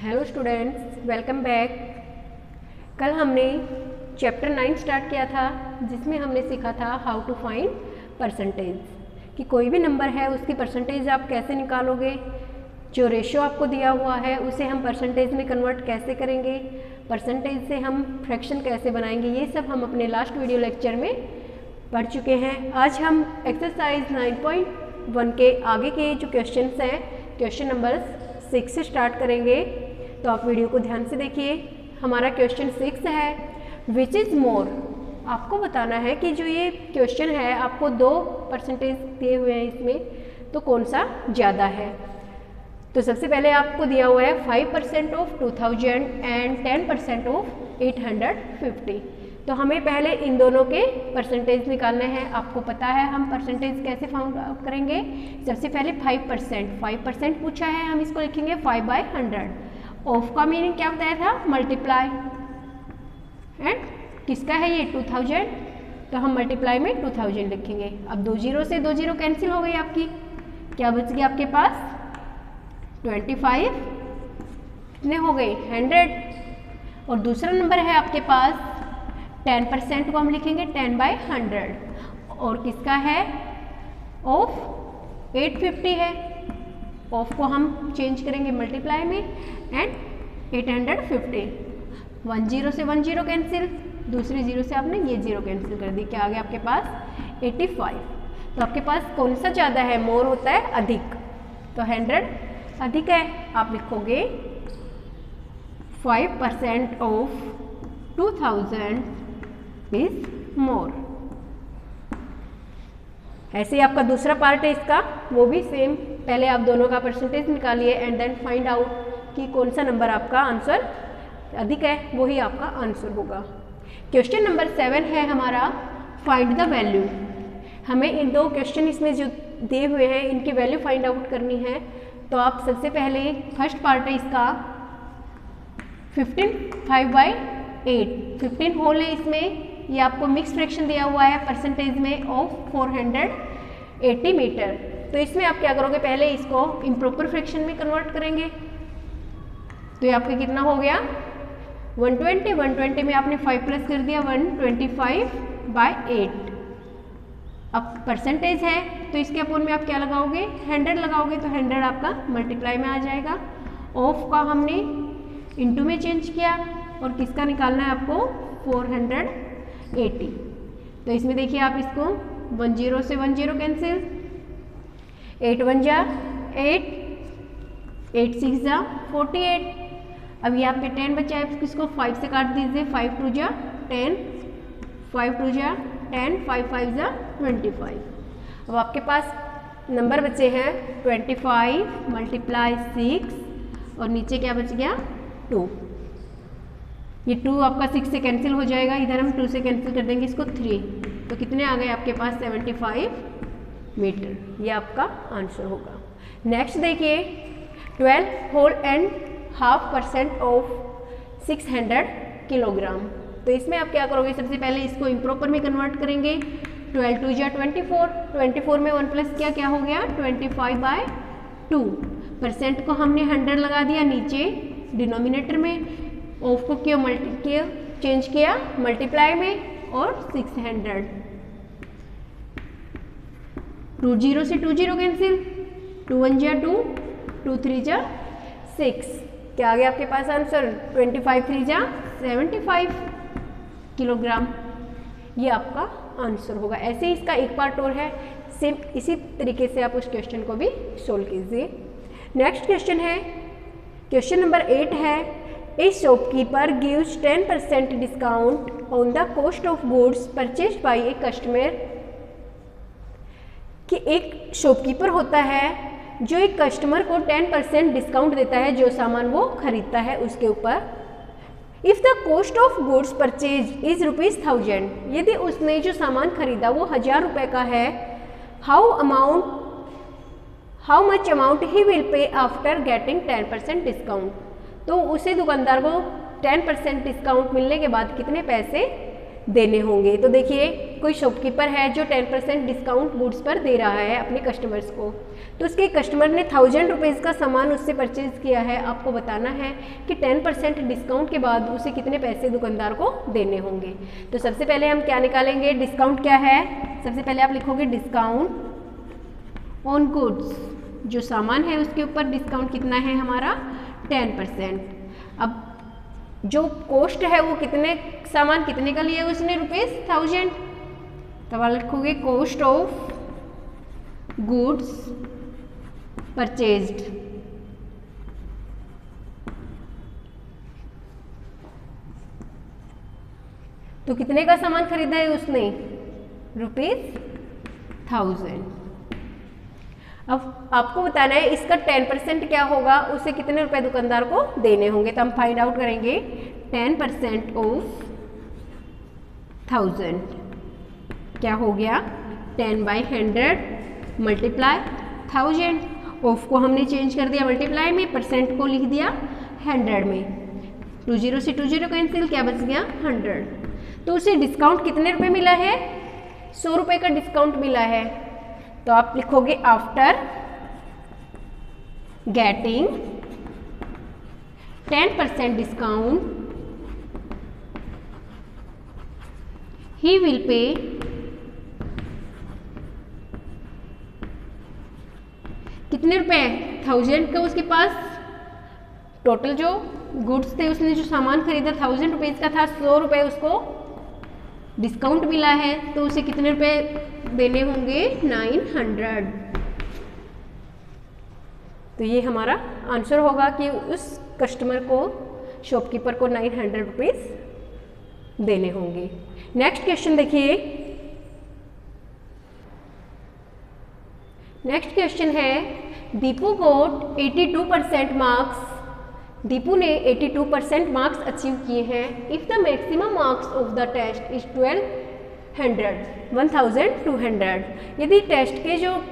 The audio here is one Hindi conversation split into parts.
Hello students, welcome back. कल हमने चैप्टर 9 स्टार्ट किया था जिसमें हमने सीखा था हाउ टू फाइंड परसेंटेज, कि कोई भी नंबर है उसकी परसेंटेज आप कैसे निकालोगे, जो रेशियो आपको दिया हुआ है उसे हम परसेंटेज में कन्वर्ट कैसे करेंगे, परसेंटेज से हम फ्रैक्शन कैसे बनाएंगे, ये सब हम अपने लास्ट वीडियो लेक्चर में पढ़ चुके हैं। आज हम एक्सरसाइज 9.1 के आगे के जो क्वेश्चंस हैं, क्वेश्चन नंबर 6 से स्टार्ट करेंगे, तो आप वीडियो को ध्यान से देखिए। हमारा क्वेश्चन 6 है, विच इज़ मोर। आपको बताना है कि जो ये क्वेश्चन है आपको 2 परसेंटेज दिए हुए हैं इसमें, तो कौन सा ज़्यादा है। तो सबसे पहले आपको दिया हुआ है 5% ऑफ 2000 एंड 10% ऑफ 850। तो हमें पहले इन दोनों के परसेंटेज निकालने हैं। आपको पता है हम परसेंटेज कैसे फाउंड आउट करेंगे। सबसे पहले 5% पूछा है, हम इसको लिखेंगे 5/100। ऑफ का मीनिंग क्या बताया था, मल्टीप्लाई। एंड किसका है ये 2000, तो हम मल्टीप्लाई में 2000 लिखेंगे। अब 2 जीरो से 2 जीरो कैंसिल हो गई आपकी, क्या बच गया आपके पास 25, कितने हो गए 100। और दूसरा नंबर है आपके पास 10% को हम लिखेंगे 10/100। और किसका है ऑफ 850 है, ऑफ को हम चेंज करेंगे मल्टीप्लाई में एंड 850। 1 जीरो से 1 जीरो कैंसिल, दूसरे जीरो से आपने ये जीरो कैंसिल कर दी, क्या आ गया आपके पास 85। तो आपके पास कौन सा ज़्यादा है, मोर होता है अधिक, तो 100 अधिक है। आप लिखोगे 5% ऑफ 2000 इज मोर। ऐसे ही आपका दूसरा पार्ट है इसका, वो भी सेम। पहले आप दोनों का परसेंटेज निकालिए एंड देन फाइंड आउट कि कौन सा नंबर आपका आंसर अधिक है, वही आपका आंसर होगा। क्वेश्चन नंबर 7 है हमारा, फाइंड द वैल्यू। हमें इन 2 क्वेश्चन इसमें जो दिए हुए हैं इनकी वैल्यू फाइंड आउट करनी है। तो आप सबसे पहले फर्स्ट पार्ट है इसका 15 5/8, 15 होल है इसमें, ये आपको मिक्स फ्रैक्शन दिया हुआ है परसेंटेज में ऑफ 480 मीटर। तो इसमें आप क्या करोगे, पहले इसको इम्प्रॉपर फ्रैक्शन में कन्वर्ट करेंगे। तो ये आपका कितना हो गया 120 में आपने 5 प्लस कर दिया 125/8। अब परसेंटेज है तो इसके अपोन में आप क्या लगाओगे 100 लगाओगे, तो 100 आपका मल्टीप्लाई में आ जाएगा। ऑफ का हमने इनटू में चेंज किया और किसका निकालना है आपको 480। तो इसमें देखिए आप इसको 1 जीरो से 1 जीरो कैंसिल, 8 1 जा 8, 8 6 जा 48। अब यहाँ पे 10 बचा है, इसको 5 से काट दीजिए, 5 2 जा 10, 5 2 जा 10, 5 5 जा 25। अब आपके पास नंबर बचे हैं 25 मल्टीप्लाई 6 और नीचे क्या बच गया 2। ये 2 आपका 6 से कैंसिल हो जाएगा, इधर हम 2 से कैंसिल कर देंगे इसको 3। तो कितने आ गए आपके पास 75 मीटर, ये आपका आंसर होगा। नेक्स्ट देखिए 12 whole and half % of 600 kilogram. तो इसमें आप क्या करोगे, सबसे पहले इसको इम्प्रॉपर में कन्वर्ट करेंगे। 12 2 जा 24, 24 में 1 प्लस किया, क्या हो गया 25/2। परसेंट को हमने 100 लगा दिया नीचे डिनोमिनेटर में, ऑफ को क्यों चेंज किया मल्टीप्लाई में और 600। 2 जीरो से 2 जीरो कैंसिल, 2 1 जा 2, 2 3 जा 6, क्या आ गया आपके पास आंसर 25 3 जा 75 किलोग्राम, ये आपका आंसर होगा। ऐसे ही इसका एक पार्ट और है, सेम इसी तरीके से आप उस क्वेश्चन को भी सोल्व कीजिए। नेक्स्ट क्वेश्चन है, क्वेश्चन नंबर 8 है, ए shopkeeper gives 10% discount on the cost of goods purchased bye a customer. कि एक शॉपकीपर होता है जो एक कस्टमर को 10% डिस्काउंट देता है जो सामान वो खरीदता है उसके ऊपर। If the cost of goods purchase is ₹1000, यदि उसने जो सामान खरीदा वो 1000 रुपये का है, how much amount he will pay after getting 10% discount. तो उसे दुकानदार को 10% डिस्काउंट मिलने के बाद कितने पैसे देने होंगे। तो देखिए कोई शॉपकीपर है जो 10% डिस्काउंट गुड्स पर दे रहा है अपने कस्टमर्स को, तो उसके कस्टमर ने 1000 रुपीज़ का सामान उससे परचेज़ किया है। आपको बताना है कि 10% डिस्काउंट के बाद उसे कितने पैसे दुकानदार को देने होंगे। तो सबसे पहले हम क्या निकालेंगे, डिस्काउंट क्या है। सबसे पहले आप लिखोगे डिस्काउंट ऑन गुड्स, जो सामान है उसके ऊपर डिस्काउंट कितना है हमारा 10%। अब जो कॉस्ट है वो कितने, सामान कितने का लिया उसने, ₹1000। तब आप लिखोगे कॉस्ट ऑफ गुड्स परचेज्ड। तो कितने का सामान खरीदा है उसने, ₹1000। अब आपको बताना है इसका 10% क्या होगा, उसे कितने रुपए दुकानदार को देने होंगे। तो हम फाइंड आउट करेंगे 10% ऑफ 1000 क्या हो गया, 10/100 मल्टीप्लाई 1000। ऑफ को हमने चेंज कर दिया मल्टीप्लाई में, परसेंट को लिख दिया 100 में। 20 से 20 कैंसिल, क्या बच गया 100। तो उसे डिस्काउंट कितने रुपए मिला है, 100 रुपये का डिस्काउंट मिला है। तो आप लिखोगे after getting 10% discount he will pay कितने रुपए, 1000 का उसके पास टोटल जो गुड्स थे, उसने जो सामान खरीदा 1000 रुपीज़ का था, 100 रुपये उसको डिस्काउंट मिला है, तो उसे कितने रुपए देने होंगे, 900। तो ये हमारा आंसर होगा कि उस कस्टमर को, शॉपकीपर को 900 रुपीज़ देने होंगे। नेक्स्ट क्वेश्चन देखिए। नेक्स्ट क्वेश्चन है दीपू गोट 82% मार्क्स। दीपू ने 82% मार्क्स अचीव किए हैं। If the maximum marks of the test is 1200 यदि टेस्ट के जो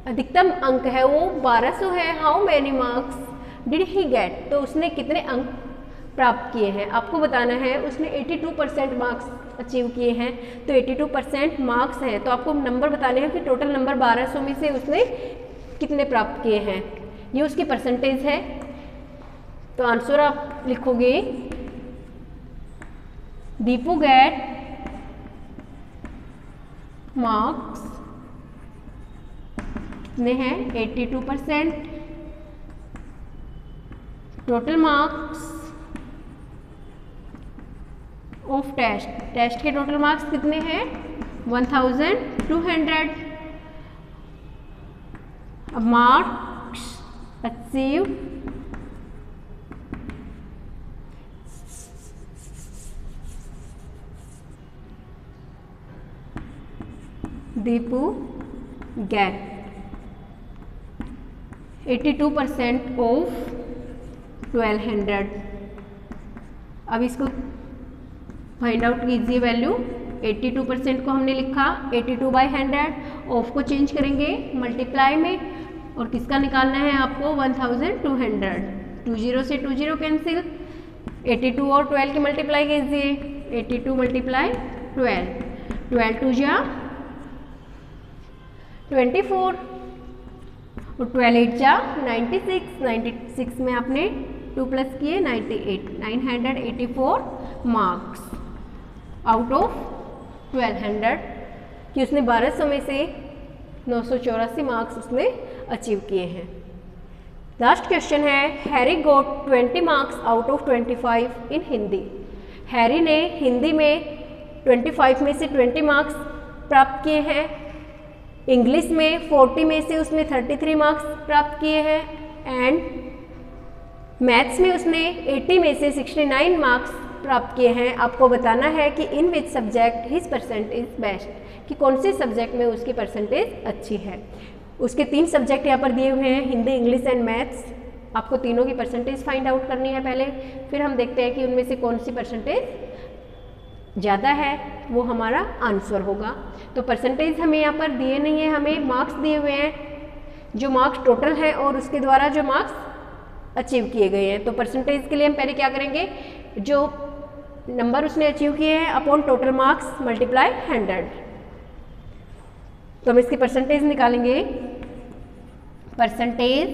अधिकतम अंक है वो 1200 है, how many marks did he get, तो उसने कितने अंक प्राप्त किए हैं। आपको बताना है उसने 82% मार्क्स अचीव किए हैं, तो 82% मार्क्स हैं, तो आपको नंबर बताने हैं कि टोटल नंबर 1200 में से उसने कितने प्राप्त किए हैं। ये उसकी परसेंटेज है। तो आंसर आप लिखोगे दीपू गेट मार्क्स कितने हैं, 82%। Total marks of test, test के टोटल मार्क्स कितने हैं, 1200। अब marks achieve Deepu get 82% of 1200। अब इसको फाइंड आउट कीजिए वैल्यू। 82% को हमने लिखा 82/100, ऑफ को चेंज करेंगे मल्टीप्लाई में, और किसका निकालना है आपको 1200। 20 से 20 कैंसिल, 82 और 12 की मल्टीप्लाई कीजिए, 82 × 12, 12 2 जा 24 और 12 8 जा 96, 96 में आपने 2 प्लस किए 98, 984 मार्क्स आउट ऑफ 1200 कि उसने 1200 में से 984 मार्क्स उसने अचीव किए हैं। लास्ट क्वेश्चन है Harry got 20 marks out of 25 in Hindi. Harry ने हिंदी में 25 में से 20 मार्क्स प्राप्त किए हैं। इंग्लिश में 40 में से उसने 33 मार्क्स प्राप्त किए हैं एंड मैथ्स में उसने 80 में से 69 मार्क्स प्राप्त किए हैं। आपको बताना है कि in which subject his percentage best, कि कौन से सब्जेक्ट में उसकी परसेंटेज अच्छी है। उसके 3 सब्जेक्ट यहाँ पर दिए हुए हैं, हिंदी, इंग्लिश एंड मैथ्स। आपको तीनों की परसेंटेज फाइंड आउट करनी है पहले, फिर हम देखते हैं कि उनमें से कौन सी परसेंटेज ज़्यादा है, वो हमारा आंसर होगा। तो परसेंटेज हमें यहाँ पर दिए नहीं है, हमें मार्क्स दिए हुए हैं, जो मार्क्स टोटल हैं और उसके द्वारा जो मार्क्स अचीव किए गए हैं। तो परसेंटेज के लिए हम पहले क्या करेंगे, जो नंबर उसने अचीव किए हैं अपॉन टोटल मार्क्स मल्टीप्लाई 100। तो हम इसकी परसेंटेज निकालेंगे। परसेंटेज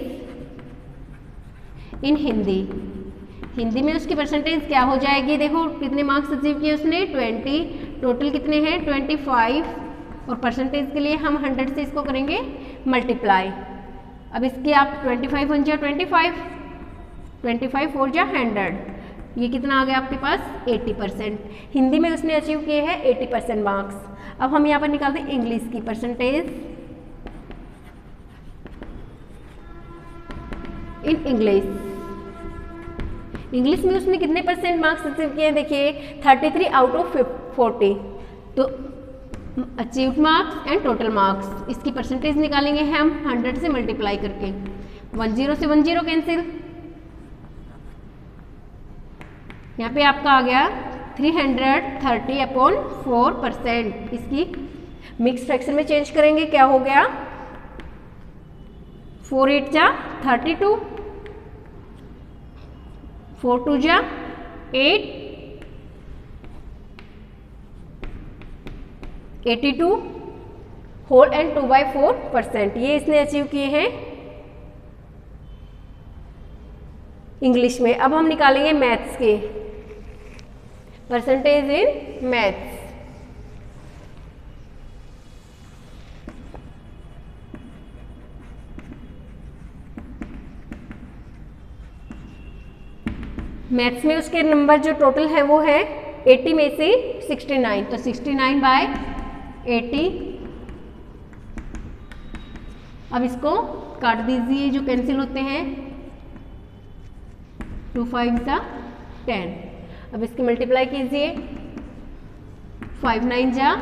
इन हिंदी, हिंदी में उसकी परसेंटेज क्या हो जाएगी, देखो कितने मार्क्स अचीव किए उसने 20, टोटल कितने हैं 25, और परसेंटेज के लिए हम 100 से इसको करेंगे मल्टीप्लाई। अब इसकी आप 25 वन जा 25, 25 4 जा 100, ये कितना आ गया आपके पास 80%। हिंदी में उसने अचीव किए हैं 80% मार्क्स। अब हम यहाँ पर निकालते हैं इंग्लिश की परसेंटेज इन इंग्लिश। इंग्लिश में उसने कितने परसेंट मार्क्स अचीव किए हैं, देखिए 33 आउट ऑफ 40। तो achieved marks and total marks, इसकी परसेंटेज निकालेंगे हम 100 से मल्टीप्लाई करके। 10 से 10 कैंसिल, यहाँ पे आपका आ गया 330/4%। इसकी मिक्स फ्रैक्शन में चेंज करेंगे, क्या हो गया 4 8 जा 32, 4 2 जा 8, 82 होल एंड 2/4%। ये इसने अचीव किए हैं इंग्लिश में। अब हम निकालेंगे मैथ्स के परसेंटेज इन मैथ्स। मैथ्स में उसके नंबर जो टोटल है वो है 80 में से 69, तो 69/80। अब इसको काट दीजिए, जो कैंसिल होते हैं 2 5 जा 10। अब इसकी मल्टीप्लाई कीजिए, 5 9 जा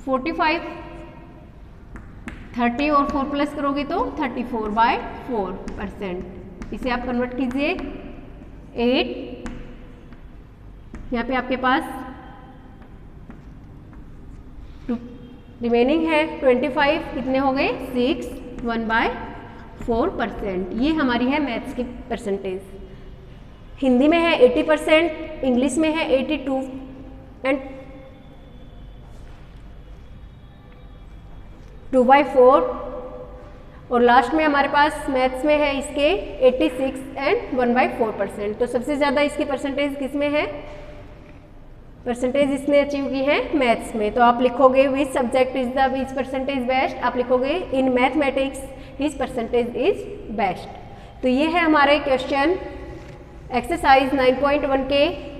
45, 30 और 4 प्लस करोगे तो 34/4%। इसे आप कन्वर्ट कीजिए 8, यहाँ पे आपके पास रिमेनिंग है 25, कितने हो गए 6, 1/4%। ये हमारी है मैथ्स की परसेंटेज। हिंदी में है 80%, इंग्लिश में है 82 एंड 2/4, और लास्ट में हमारे पास मैथ्स में है इसके 86 एंड 1/4%। तो सबसे ज़्यादा इसकी परसेंटेज किस में है, परसेंटेज इसने अचीव की है मैथ्स में। तो आप लिखोगे which subject is the which percentage best, आप लिखोगे in mathematics his percentage is best. तो ये है हमारे क्वेश्चन एक्सरसाइज 9.1 के।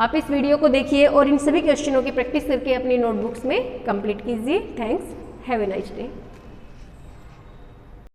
आप इस वीडियो को देखिए और इन सभी क्वेश्चनों की प्रैक्टिस करके अपनी नोटबुक्स में कंप्लीट कीजिए। Thanks, have a nice day.